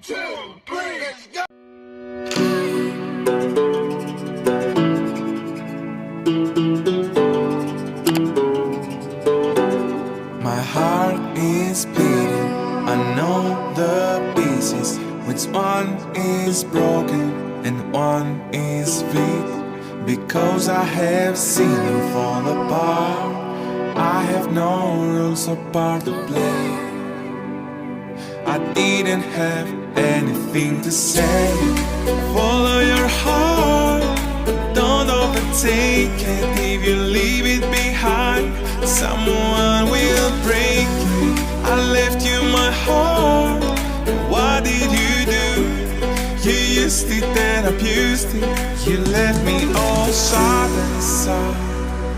2, 3, let's go! My heart is beating, I know the pieces. Which one is broken and one is weak? Because I have seen you fall apart. I have no rules or part to play. I didn't have anything to say. Follow your heart, don't overtake it. If you leave it behind, someone will break it. I left you my heart, what did you do? You used it and abused it. You left me all sharp and sour.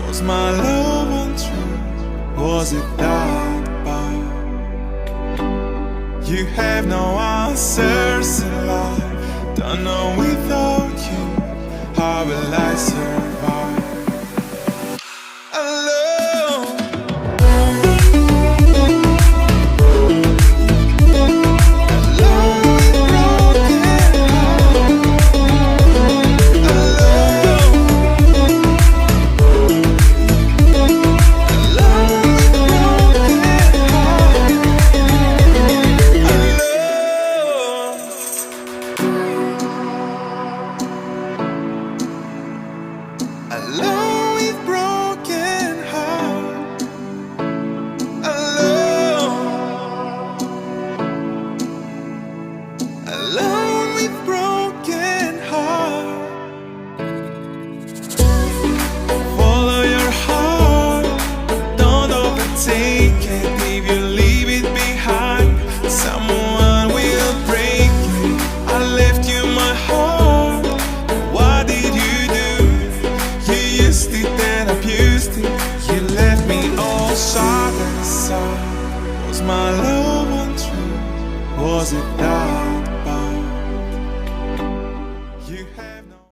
Was my love untrue? Was it that bad? You have no answers in life. Don't know without you, how will I survive? Alone. Was my love untrue? Was it that?